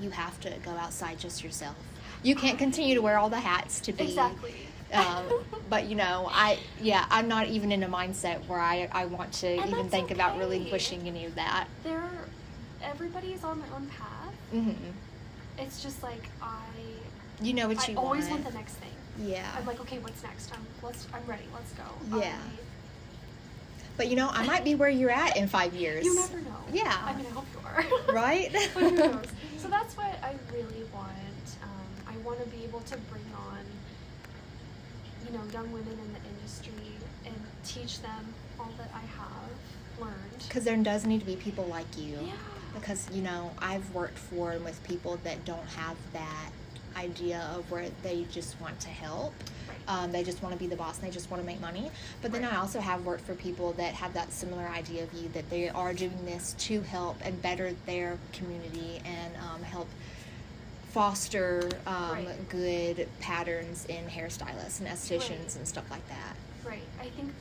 you have to go outside just yourself. You can't continue to wear all the hats to be. Exactly. But I'm not even in a mindset where I want to And even that's think about okay. relinquishing any of that. Everybody's on their own path. Hmm. It's just like You know what I you always want. want the next thing. Yeah. I'm like, okay, what's next? I'm ready. Let's go. Yeah. But I might be where you're at in 5 years. You never know. Yeah. I mean, I hope you are. Right? But who knows? So that's what I really want. I want to be able to bring on, young women in the industry and teach them all that I have learned. Because there does need to be people like you. Yeah. Because, I've worked for and with people that don't have that idea of where they just want to help. Right. They just want to be the boss and they just want to make money. But then Right. I also have worked for people that have that similar idea of you, that they are doing this to help and better their community and help foster Right. good patterns in hairstylists and estheticians Right. and stuff like that. Right. I think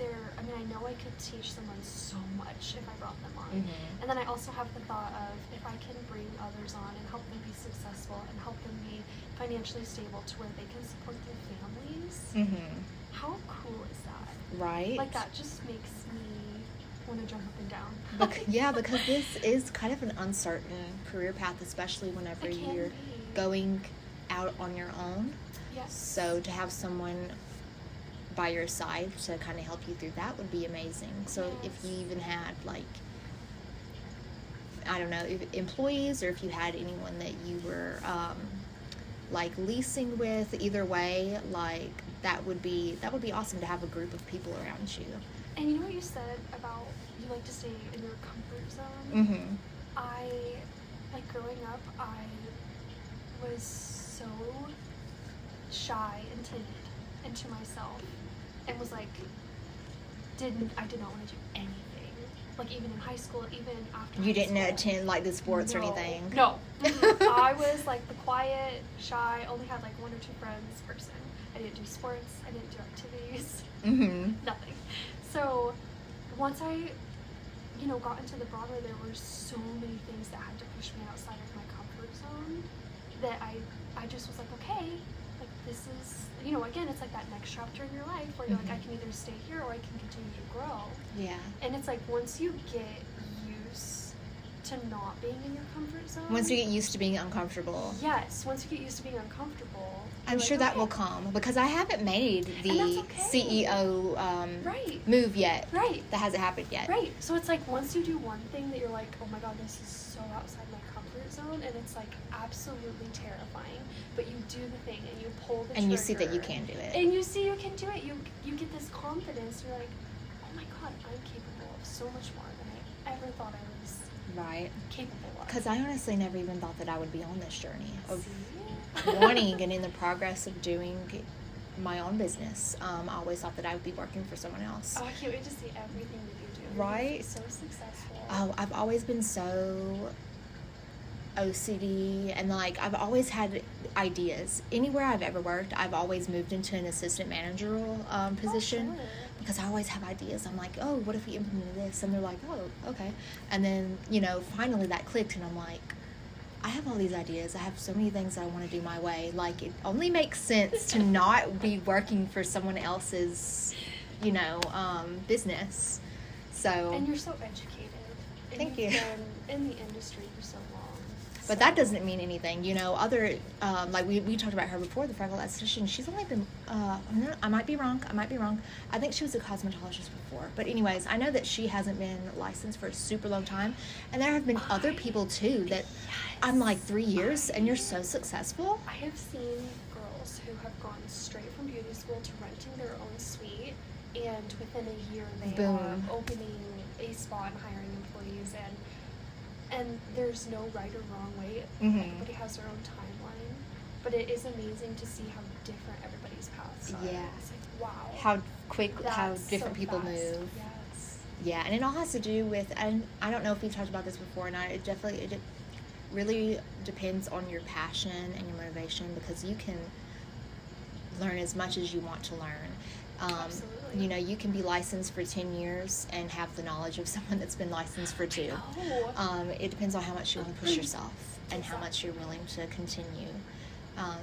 I know I could teach someone so much if I brought them on. Mhm. And then I also have the thought of if I can bring others on and help them be successful and help them be financially stable to where they can support their families, Mm-hmm. how cool is that? Right? Like, that just makes me want to jump up and down. Because this is kind of an uncertain career path, especially whenever It can you're be. going out on your own. Yes. So to have someone by your side to kind of help you through that would be amazing. So if Yes. you even had I don't know, if employees, or if you had anyone that you were leasing with, either way, that would be awesome to have a group of people around you. And you know what you said about you like to stay in your comfort zone? Mm-hmm. Growing up, I was so shy and timid into myself and was I did not want to do anything. Even in high school, even after You high didn't school. attend the sports or No. anything? No. I was the quiet, shy, only had 1 or 2 friends person. I didn't do sports, I didn't do activities, Mm-hmm. nothing. So once I, got into the Broadway, there were so many things that had to push me outside of my comfort zone that I just was okay, this is, again, it's that next chapter in your life where you're I can either stay here or I can continue to grow. Yeah. And it's once you get used to not being in your comfort zone. Once you get used to being uncomfortable. Yes, once you get used to being uncomfortable. I'm you're sure that okay. will come, because I haven't made And the that's okay. CEO Right. move yet. Right. That hasn't happened yet. Right. So it's once you do one thing that you're oh my god, this is so outside my comfort zone, and it's absolutely terrifying. But you do the thing and you pull the trigger. And you see that you can do it. And you see you can do it. You get this confidence. You're oh my god, I'm capable of so much more than I ever thought I was Right. capable of. Because I honestly never even thought that I would be on this journey of See? wanting and in the progress of doing my own business. I always thought that I would be working for someone else. Oh, I can't wait to see everything that you do. Right? It's so successful. Oh, I've always been so OCD, and I've always had ideas. Anywhere I've ever worked, I've always moved into an assistant managerial position. Sure. Because I always have ideas. I'm oh, what if we implemented this? And they're oh, okay. And then, finally that clicked, and I'm I have all these ideas. I have so many things that I want to do my way. It only makes sense to not be working for someone else's, business. So. And you're so educated. And Thank you've you. been in the industry for so long. But that doesn't mean anything, other, we talked about her before, the freckle esthetician. She's only been, I might be wrong. I think she was a cosmetologist before. But anyways, I know that she hasn't been licensed for a super long time. And there have been other people too that I'm 3 years and you're so successful. I have seen girls have gone straight from beauty school to renting their own suite, and within a year they Boom. are opening a spa and hiring employees, and there's no right or wrong way. Everybody has their own timeline, but it is amazing to see how different everybody's paths are. Yeah. It's like, wow. How quick, how That's different so people fast. move. Yes. Yeah, and it all has to do with, and I don't know if we've talked about this before or not, it really depends on your passion and your motivation, because you can learn as much as you want to learn. Absolutely. You know, you can be licensed for 10 years and have the knowledge of someone that's been licensed for 2. It depends on how much you want to push yourself and how much you're willing to continue.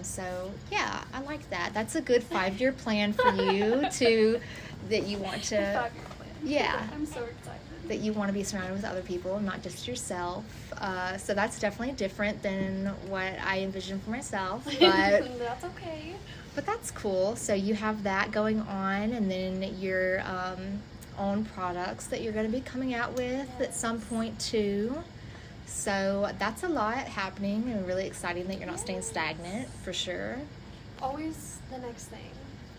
So yeah, I like that. That's a good 5-year plan for you that you want to. 5-year plan. Yeah. I'm so excited. That you want to be surrounded with other people, not just yourself. So that's definitely different than what I envisioned for myself. But that's okay. But that's cool. So you have that going on, and then your own products that you're going to be coming out with at some point too. So that's a lot happening, and really exciting that you're not staying stagnant, for sure. Always the next thing,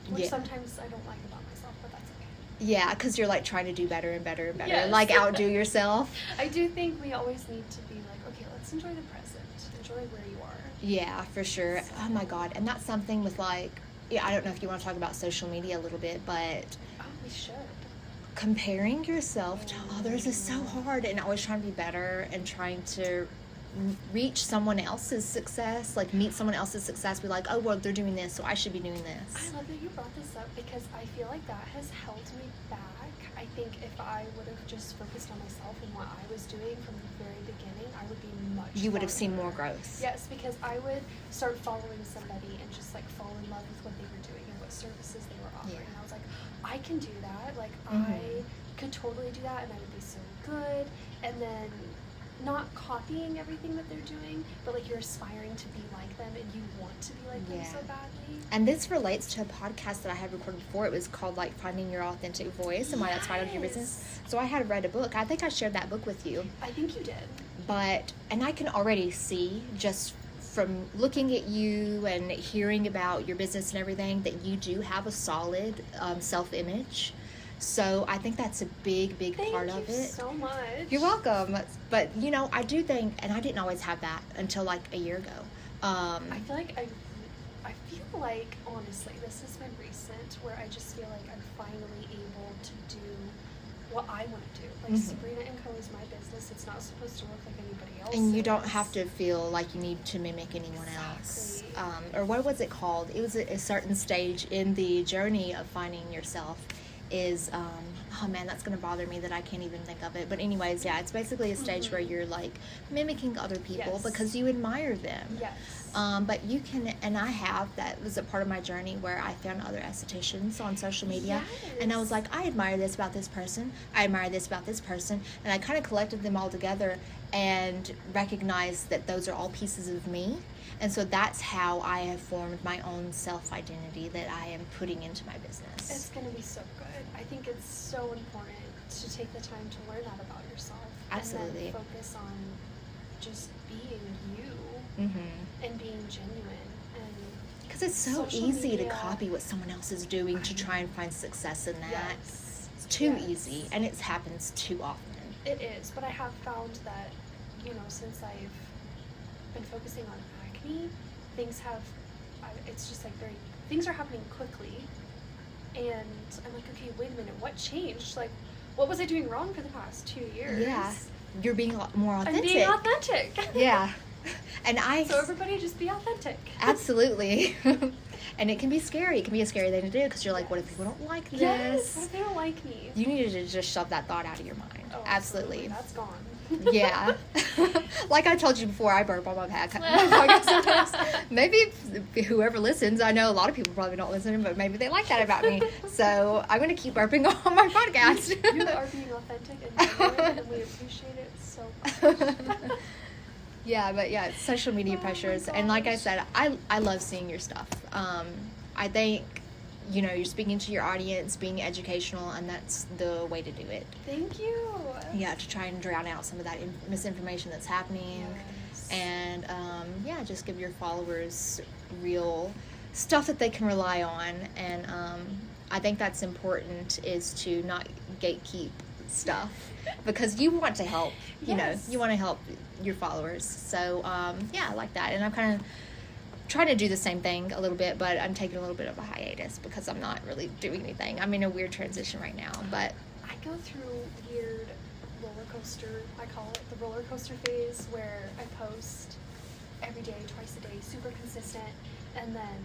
which Yeah. sometimes I don't like about myself, but that's okay. Yeah, because you're like trying to do better and better and better, Yes. like outdo yourself. I do think we always need to be like, okay, let's enjoy the present, enjoy where you are. Yeah, for sure. Oh my God. And that's something with like, yeah, I don't know if you want to talk about social media a little bit, but Oh, we should. comparing yourself to others is so hard, and always trying to be better and trying to reach someone else's success, like meet someone else's success, be like, oh, well, they're doing this, so I should be doing this. I love that you brought this up, because I feel like that has held me back. I think if I would have just focused on myself and what I was doing from the very beginning, I would be much You would have seen farther. more growth. Yes, because I would start following somebody and just like fall in love with what they were doing and what services they were offering. Yeah. And I was like, I can do that. Like, Mhm. I could totally do that, and I would be so good. And then not copying everything that they're doing, but like you're aspiring to be like them, and you want to be like them Yeah. so badly. And this relates to a podcast that I had recorded before. It was called like Finding Your Authentic Voice and Why That's Vital to Your Business. So I had read a book. I think I shared that book with you. I think you did. And I can already see, just from looking at you and hearing about your business and everything, that you do have a solid self-image. So I think that's a big part of Thank you it. so much. You're welcome. But you know, I do think, and I didn't always have that until like a year ago. I feel like honestly, this has been recent, where I just feel like I'm finally able to do what I want to do. Like, Sabrena Co is my business. It's not supposed to look like anybody else's. And you don't have to feel like you need to mimic anyone else. Or what was it called? It was a certain stage in the journey of finding yourself is, oh man, that's going to bother me that I can't even think of it. But anyways, yeah, it's basically a stage where you're like mimicking other people Yes. because you admire them. Yes. But you can, and I have, that was a part of my journey where I found other estheticians on social media. And I was like, I admire this about this person. I admire this about this person. And I kind of collected them all together and recognized that those are all pieces of me. And so that's how I have formed my own self-identity that I am putting into my business. It's going to be so good. I think it's so important to take the time to learn that about yourself. Absolutely. And then focus on just being you Mm-hmm. and being genuine. And Because it's so social easy to media- copy what someone else is doing to try and find success in that. Yes. It's too Yes. easy, and it happens too often. It is, but I have found that, since I've been focusing on acne, it's just like things are happening quickly, and I'm like, okay, wait a minute, what changed? Like, what was I doing wrong for the past 2 years? Yeah, you're being a lot more authentic. I'm being authentic. Yeah, and So everybody just be authentic. Absolutely. And it can be scary. It can be a scary thing to do because you're like, what if people don't like this? Yes. What if they don't like me? You need to just shove that thought out of your mind. Oh, Absolutely. That's gone. Yeah. Like I told you before, I burp on my podcast sometimes. Maybe whoever listens, I know a lot of people probably don't listen, but maybe they like that about me. So I'm going to keep burping on my podcast. You are being authentic and genuine, and we appreciate it so much. Yeah, but yeah, it's social media pressures. And like I said, I love seeing your stuff. I think, you're speaking to your audience, being educational, and that's the way to do it. Thank you. Yeah, to try and drown out some of that misinformation that's happening. Yes. And, just give your followers real stuff that they can rely on. And I think that's important, is to not gatekeep stuff, because you want to help, you want to help your followers. So I like that. And I'm kind of trying to do the same thing a little bit, but I'm taking a little bit of a hiatus because I'm not really doing anything. I'm in a weird transition right now, but I go through weird roller coaster, I call it the roller coaster phase, where I post every day, twice a day, super consistent, and then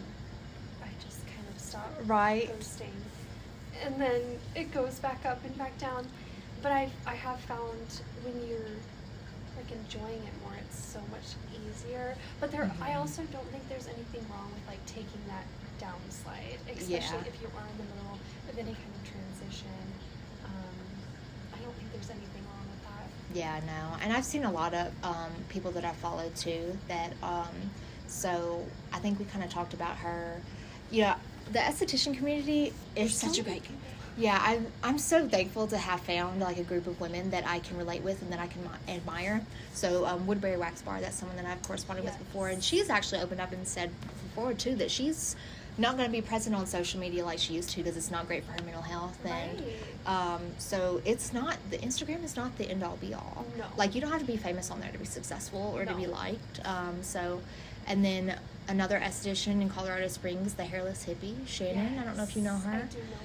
I just kind of stop posting. And then it goes back up and back down. But I have found when you're like enjoying it more, it's so much easier. But I also don't think there's anything wrong with like taking that downslide, especially if you are in the middle of any kind of transition. I don't think there's anything wrong with that. Yeah, no. And I've seen a lot of people that I follow too that so I think we kind of talked about her. The esthetician community is such a great community. Yeah, I'm so thankful to have found like a group of women that I can relate with and that I can admire. So Woodbury Wax Bar, that's someone that I've corresponded with before, and she's actually opened up and said before too that she's not going to be present on social media like she used to because it's not great for her mental health. And so it's not, the Instagram is not the end all be all. No. Like, you don't have to be famous on there to be successful or to be liked. And then another esthetician in Colorado Springs, the hairless hippie, Shannon. I don't know if you know her. I do know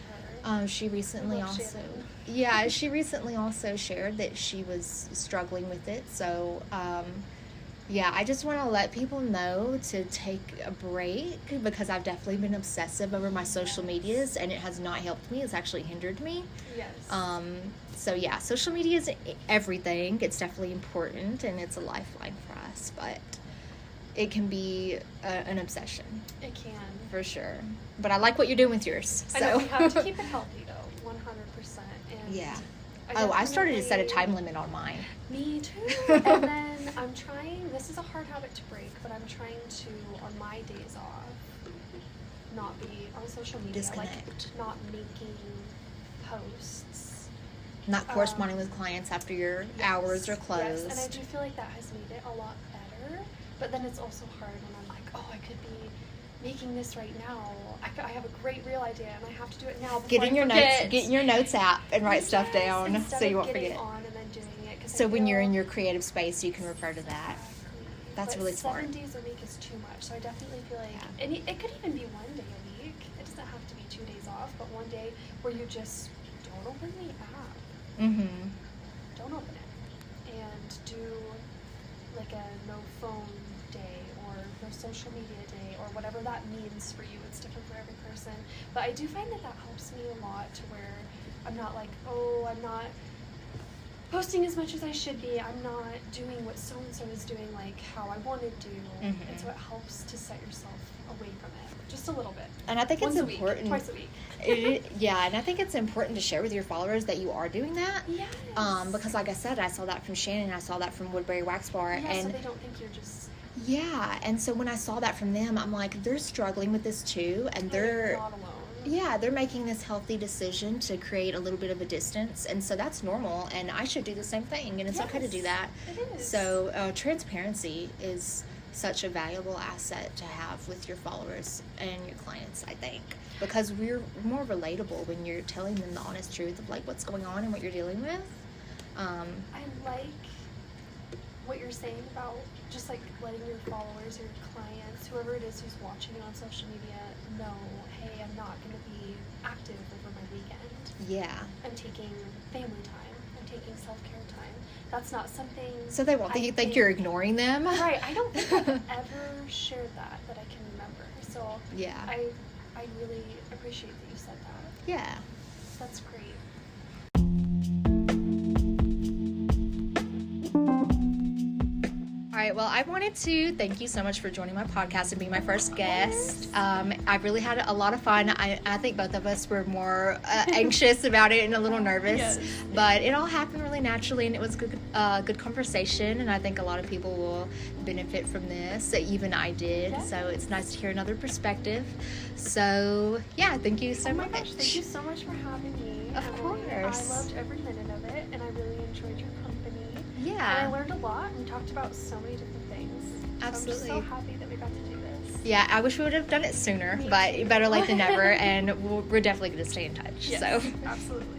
her. She recently also shared that she was struggling with it. So I just want to let people know to take a break, because I've definitely been obsessive over my social medias, and it has not helped me. It's actually hindered me. Social media is everything. It's definitely important, and it's a lifeline for us, but it can be an obsession. It can. For sure. But I like what you're doing with yours. So. I know, we have to keep it healthy, though, 100%. And I started to set a time limit on mine. Me too. And then I'm trying, this is a hard habit to break, but I'm trying to, on my days off, not be on social media. Disconnect. Like, not making posts. Not corresponding with clients after your hours are closed. Yes, and I do feel like that has made it a lot better. But then it's also hard when I'm like, I could be making this right now. I have a great reel idea, and I have to do it now. Get in your notes app and write stuff down so you won't forget. On and then doing it, so when you're in your creative space, you can refer to that. Exactly. That's really smart. 7 days a week is too much, so I definitely feel like, and it could even be 1 day a week. It doesn't have to be 2 days off, but 1 day where you just don't open the app. Don't open it, and do like a no phone day or no social media day or whatever that means for you. It's different for every person, but I do find that helps me a lot, to where I'm not like, I'm not posting as much as I should be, I'm not doing what so and so is doing like how I want to do. And so it helps to set yourself away from it just a little bit. And I think it's important. Twice a week. And I think it's important to share with your followers that you are doing that. Yes. Because like I said, I saw that from Shannon, I saw that from Woodbury Wax Bar. And so they don't think you're just... Yeah, and so when I saw that from them, I'm like, they're struggling with this too, and they're not alone. Yeah, they're making this healthy decision to create a little bit of a distance, and so that's normal, and I should do the same thing, and it's okay to do that. It is. So transparency is such a valuable asset to have with your followers and your clients, I think, because we're more relatable when you're telling them the honest truth of like what's going on and what you're dealing with. I like what you're saying about just like letting your followers or your clients, whoever it is who's watching you on social media, know, hey, I'm not going to be active over my weekend. Yeah. I'm taking family time. I'm taking self-care time. That's not something... So they won't think you're ignoring them? Right. I don't think I've ever shared that I can remember. So yeah. I really appreciate that you said that. Yeah. That's great. All right, well, I wanted to thank you so much for joining my podcast and being my first guest. I really had a lot of fun. I think both of us were more anxious about it and a little nervous, but it all happened really naturally, and it was good conversation, and I think a lot of people will benefit from this. Even I did, so it's nice to hear another perspective. So, yeah, thank you so much. Gosh, thank you so much for having me. Of course. I loved every minute of it, and I really enjoyed your company. Yeah. And I learned a lot, and we talked about so many different things. Absolutely. So I'm just so happy that we got to do this. Yeah, I wish we would have done it sooner, Me but too. better late than never, and we're definitely going to stay in touch. Yes, So, absolutely.